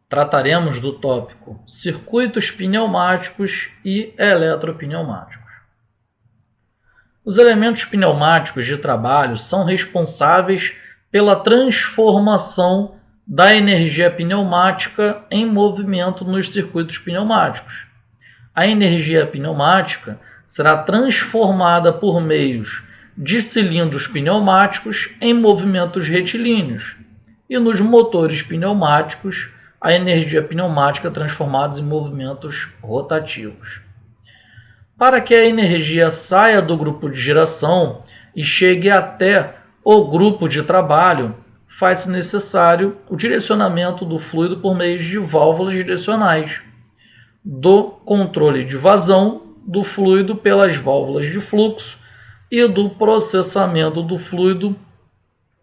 trataremos do tópico circuitos pneumáticos e eletropneumáticos. Os elementos pneumáticos de trabalho são responsáveis pela transformação da energia pneumática em movimento nos circuitos pneumáticos. A energia pneumática será transformada por meios de cilindros pneumáticos em movimentos retilíneos, e nos motores pneumáticos, a energia pneumática transformada em movimentos rotativos. Para que a energia saia do grupo de geração e chegue até o grupo de trabalho, faz-se necessário o direcionamento do fluido por meio de válvulas direcionais, do controle de vazão do fluido pelas válvulas de fluxo e do processamento do fluido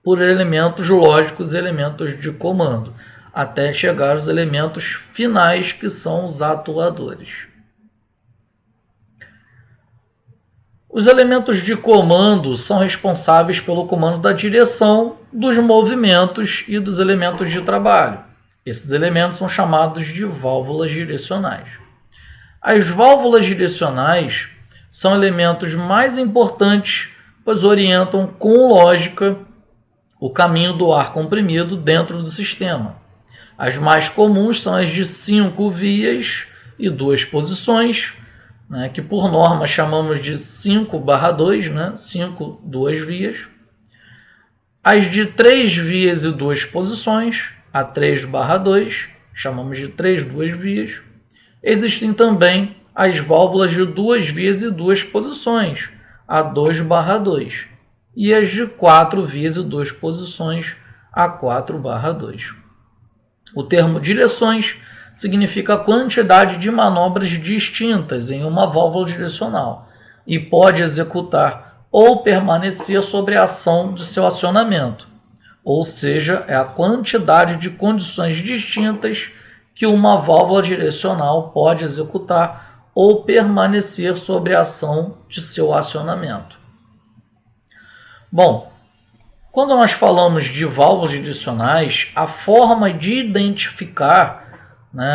por elementos lógicos e elementos de comando, até chegar aos elementos finais, que são os atuadores. Os elementos de comando são responsáveis pelo comando da direção dos movimentos e dos elementos de trabalho. Esses elementos são chamados de válvulas direcionais. As válvulas direcionais são elementos mais importantes, pois orientam com lógica o caminho do ar comprimido dentro do sistema. As mais comuns são as de 5 vias e 2 posições, que por norma chamamos de 5/2, 5 2 vias. As de 3 vias e 2 posições, a 3/2, chamamos de 3 2 vias. Existem também as válvulas de 2 vias e 2 posições, a 2/2, e as de 4 vias e 2 posições, a 4/2. O termo direções significa a quantidade de manobras distintas em uma válvula direcional e pode executar ou permanecer sobre a ação de seu acionamento, ou seja, é a quantidade de condições distintas que uma válvula direcional pode executar ou permanecer sobre a ação de seu acionamento. Bom, quando nós falamos de válvulas direcionais, a forma de identificar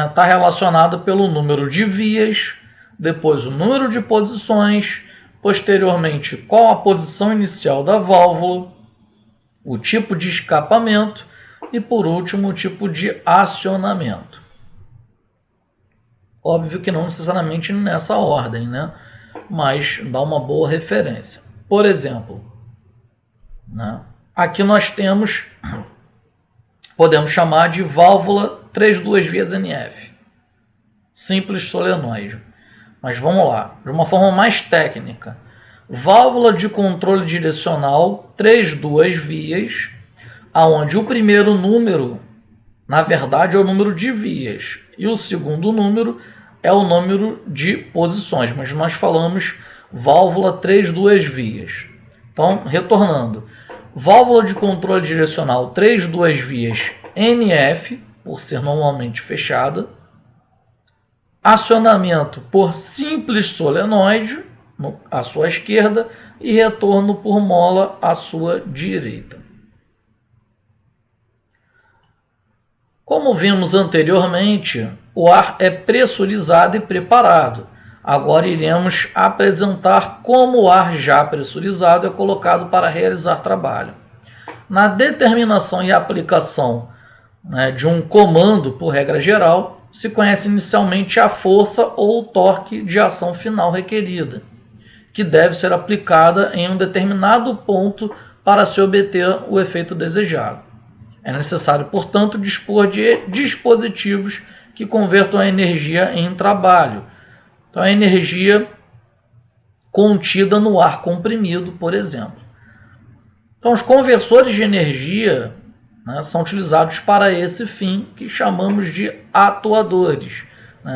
está relacionada pelo número de vias, depois o número de posições, posteriormente qual a posição inicial da válvula, o tipo de escapamento e, por último, o tipo de acionamento. Óbvio que não necessariamente nessa ordem, mas dá uma boa referência. Por exemplo, aqui nós temos, podemos chamar de válvula 3 2 vias NF, simples solenoide. Mas vamos lá, de uma forma mais técnica. Válvula de controle direcional 3 2 vias, onde o primeiro número, na verdade, é o número de vias e o segundo número é o número de posições, mas nós falamos válvula 3 2 vias. Então, retornando, válvula de controle direcional 3 2 vias NF, por ser normalmente fechada, acionamento por simples solenoide à sua esquerda e retorno por mola à sua direita. Como vimos anteriormente, o ar é pressurizado e preparado. Agora iremos apresentar como o ar já pressurizado é colocado para realizar trabalho. Na determinação e aplicação de um comando, por regra geral, se conhece inicialmente a força ou o torque de ação final requerida, que deve ser aplicada em um determinado ponto para se obter o efeito desejado. É necessário, portanto, dispor de dispositivos que convertam a energia em trabalho. Então, a energia contida no ar comprimido, por exemplo. Então, os conversores de energia são utilizados para esse fim, que chamamos de atuadores.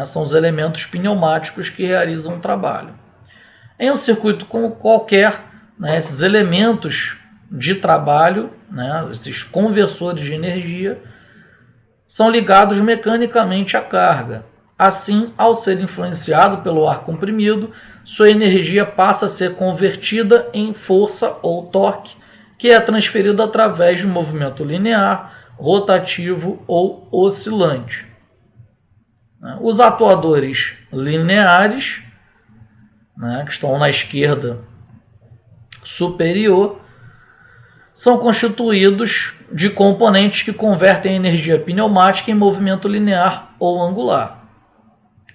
São os elementos pneumáticos que realizam o trabalho. Em um circuito como qualquer, esses elementos de trabalho, esses conversores de energia, são ligados mecanicamente à carga. Assim, ao ser influenciado pelo ar comprimido, sua energia passa a ser convertida em força ou torque, que é transferida através de um movimento linear, rotativo ou oscilante. né? Os atuadores lineares, né, que estão na esquerda superior, são constituídos de componentes que convertem a energia pneumática em movimento linear ou angular.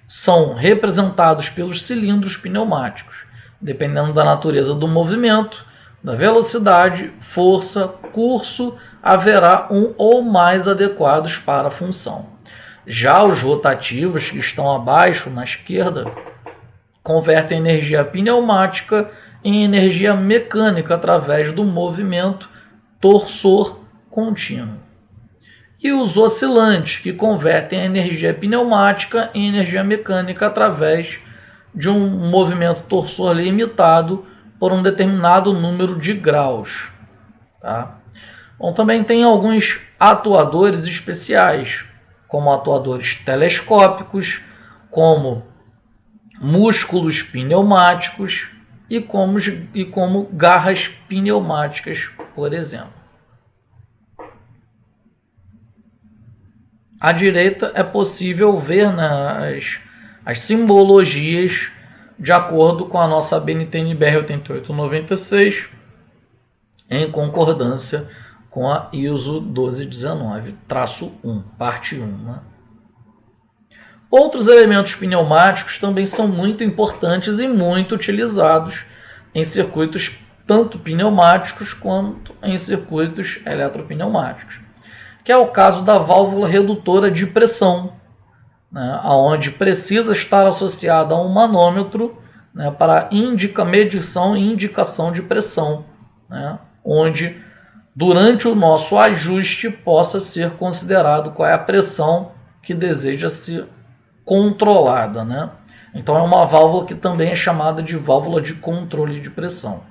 São representados pelos cilindros pneumáticos. Dependendo da natureza do movimento, da velocidade, força, curso, haverá um ou mais adequados para a função. Já os rotativos, que estão abaixo, na esquerda, convertem energia pneumática em energia mecânica através do movimento torsor contínuo. E os oscilantes, que convertem a energia pneumática em energia mecânica através de um movimento torsor limitado por um determinado número de graus. Tá? Bom, também tem alguns atuadores especiais, como atuadores telescópicos, como músculos pneumáticos e como garras pneumáticas, por exemplo. À direita é possível ver as simbologias de acordo com a nossa BNT-NBR 8896, em concordância com a ISO 1219-1, parte 1. Né? Outros elementos pneumáticos também são muito importantes e muito utilizados em circuitos tanto pneumáticos quanto em circuitos eletropneumáticos, que é o caso da válvula redutora de pressão, né, onde precisa estar associada a um manômetro, né, para medição e indicação de pressão, né, onde durante o nosso ajuste possa ser considerado qual é a pressão que deseja ser controlada. Né? Então é uma válvula que também é chamada de válvula de controle de pressão.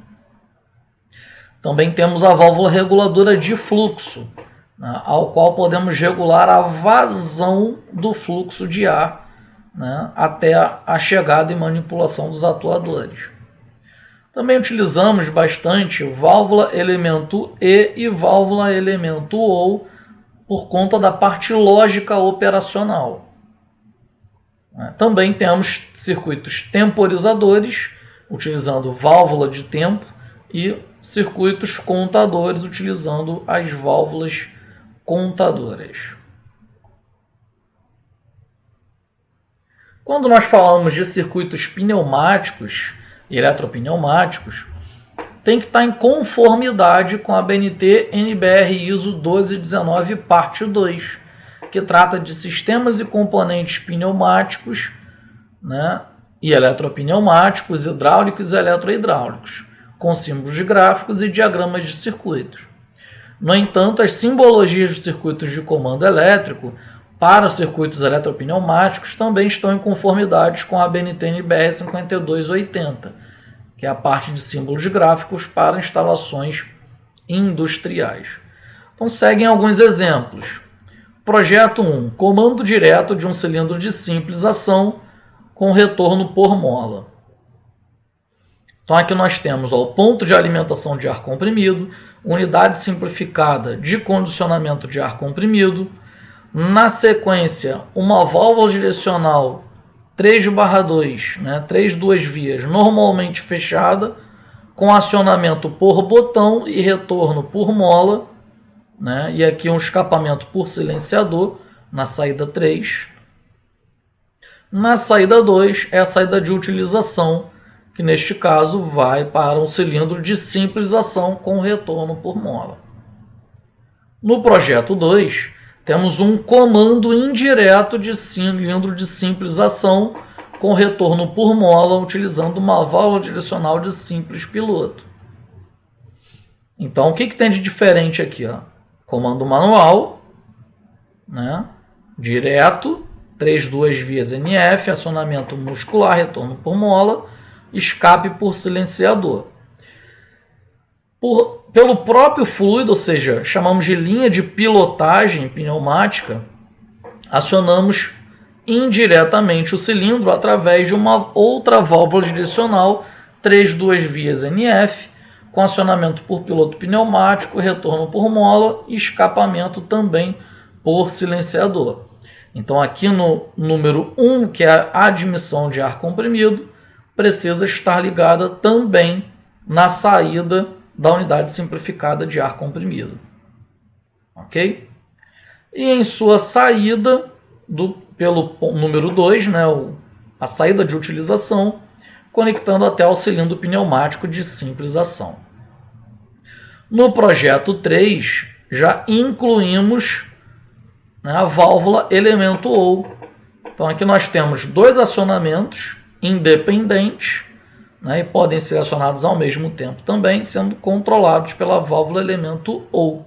Também temos a válvula reguladora de fluxo, né, ao qual podemos regular a vazão do fluxo de ar, né, até a chegada e manipulação dos atuadores. Também utilizamos bastante válvula elemento E e válvula elemento OU por conta da parte lógica operacional. Também temos circuitos temporizadores, utilizando válvula de tempo, e circuitos contadores, utilizando as válvulas contadoras. Quando nós falamos de circuitos pneumáticos e eletropneumáticos, tem que estar em conformidade com a BNT-NBR ISO 1219, parte 2, que trata de sistemas e componentes pneumáticos, né, e eletropneumáticos, hidráulicos e eletrohidráulicos, com símbolos gráficos e diagramas de circuitos. No entanto, as simbologias dos circuitos de comando elétrico para os circuitos eletropneumáticos também estão em conformidade com a BNT-NBR 5280, que é a parte de símbolos gráficos para instalações industriais. Então, seguem alguns exemplos. Projeto 1. Comando direto de um cilindro de simples ação com retorno por mola. Então, aqui nós temos o ponto de alimentação de ar comprimido, unidade simplificada de condicionamento de ar comprimido. Na sequência, uma válvula direcional 3/2, né, 3 duas vias, normalmente fechada, com acionamento por botão e retorno por mola, né, e aqui um escapamento por silenciador na saída 3. Na saída 2 é a saída de utilização, que neste caso vai para um cilindro de simples ação com retorno por mola. No projeto 2, temos um comando indireto de cilindro de simples ação com retorno por mola, utilizando uma válvula direcional de simples piloto. Então, o que tem de diferente aqui? Ó? Comando manual, né? Direto, 3 duas vias NF, acionamento muscular, retorno por mola, escape por silenciador. Pelo próprio fluido, ou seja, chamamos de linha de pilotagem pneumática, acionamos indiretamente o cilindro através de uma outra válvula direcional, 3 duas vias NF, com acionamento por piloto pneumático, retorno por mola e escapamento também por silenciador. Então aqui no número 1, que é a admissão de ar comprimido, precisa estar ligada também na saída da unidade simplificada de ar comprimido. Ok? E em sua saída, pelo número 2, né, a saída de utilização, conectando até ao cilindro pneumático de simples ação. No projeto 3, já incluímos, né, a válvula elemento OU. Então aqui nós temos dois acionamentos independentes, né, e podem ser acionados ao mesmo tempo também, sendo controlados pela válvula elemento OU.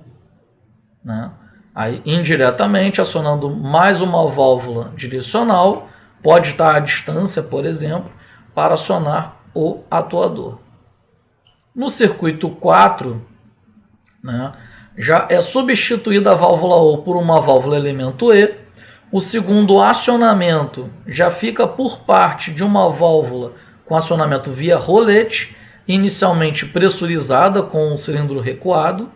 Né? Aí, indiretamente, acionando mais uma válvula direcional, pode estar à distância, por exemplo, para acionar o atuador. No circuito 4, né, já é substituída a válvula O por uma válvula elemento E. O segundo acionamento já fica por parte de uma válvula com acionamento via rolete, inicialmente pressurizada com o cilindro recuado,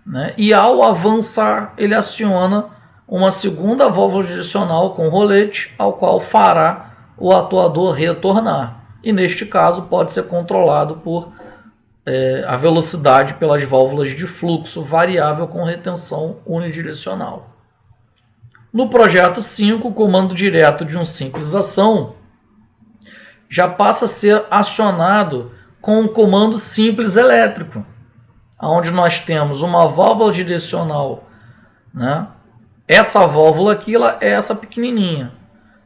né, e ao avançar ele aciona uma segunda válvula direcional com rolete, ao qual fará o atuador retornar. E neste caso pode ser controlado por a velocidade pelas válvulas de fluxo variável com retenção unidirecional. No projeto 5, o comando direto de um simples ação já passa a ser acionado com um comando simples elétrico, onde nós temos uma válvula direcional, né? Essa válvula aqui ela é essa pequenininha,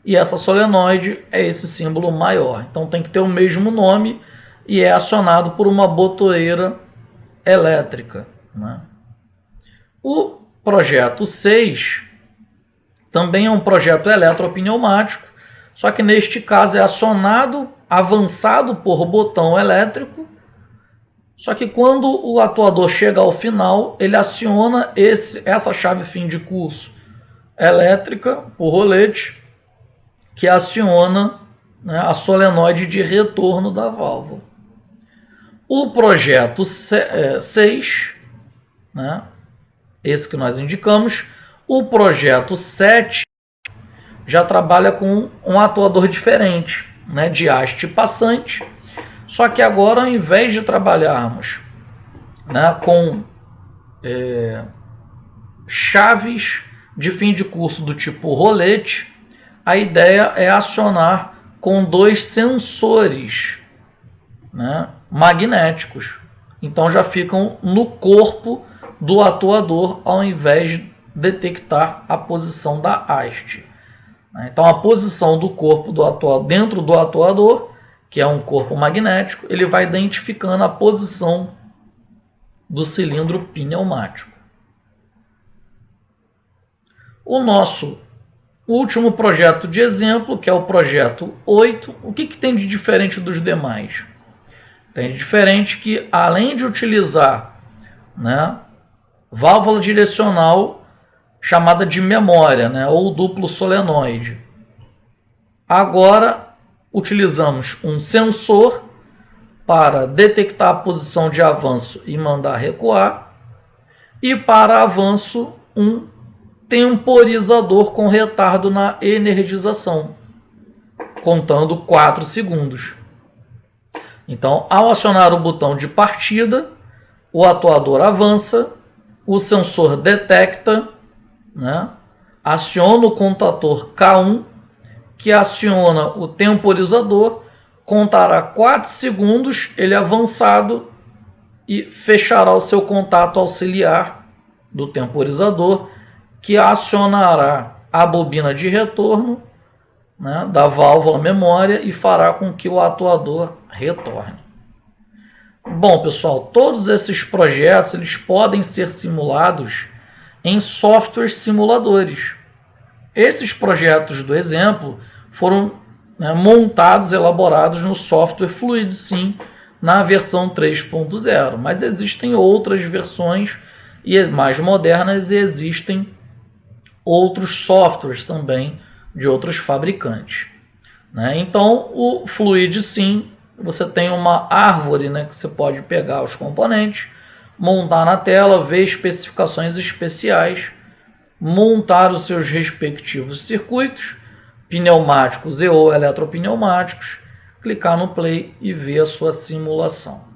e essa solenoide é esse símbolo maior. Então tem que ter o mesmo nome e é acionado por uma botoeira elétrica. Né? O projeto 6 também é um projeto eletropneumático, só que neste caso é acionado, avançado por botão elétrico, só que quando o atuador chega ao final, ele aciona essa chave fim de curso elétrica por rolete, que aciona, né, a solenoide de retorno da válvula. O projeto 6, né, esse que nós indicamos, o projeto 7 já trabalha com um atuador diferente, né, de haste passante, só que agora, ao invés de trabalharmos, né, com chaves de fim de curso do tipo rolete, a ideia é acionar com dois sensores, né, magnéticos. Então já ficam no corpo do atuador ao invés de detectar a posição da haste. Então a posição do corpo do atuador dentro do atuador, que é um corpo magnético, ele vai identificando a posição do cilindro pneumático. O nosso último projeto de exemplo, que é o projeto 8, o que tem de diferente dos demais? Tem de diferente que, além de utilizar, né, válvula direcional chamada de memória, né, ou duplo solenoide, agora utilizamos um sensor para detectar a posição de avanço e mandar recuar, e para avanço um temporizador com retardo na energização, contando 4 segundos. Então, ao acionar o botão de partida, o atuador avança, o sensor detecta, né, aciona o contator K1, que aciona o temporizador, contará 4 segundos, ele avançado, e fechará o seu contato auxiliar do temporizador, que acionará a bobina de retorno, né, da válvula memória e fará com que o atuador retorne. Bom, pessoal, todos esses projetos eles podem ser simulados em softwares simuladores. Esses projetos do exemplo foram, né, montados, elaborados no software FluidSim na versão 3.0, mas existem outras versões mais modernas e existem outros softwares também de outros fabricantes. Né? Então, o FluidSim, você tem uma árvore, né, que você pode pegar os componentes, montar na tela, ver especificações especiais, montar os seus respectivos circuitos, pneumáticos e ou eletropneumáticos, clicar no play e ver a sua simulação.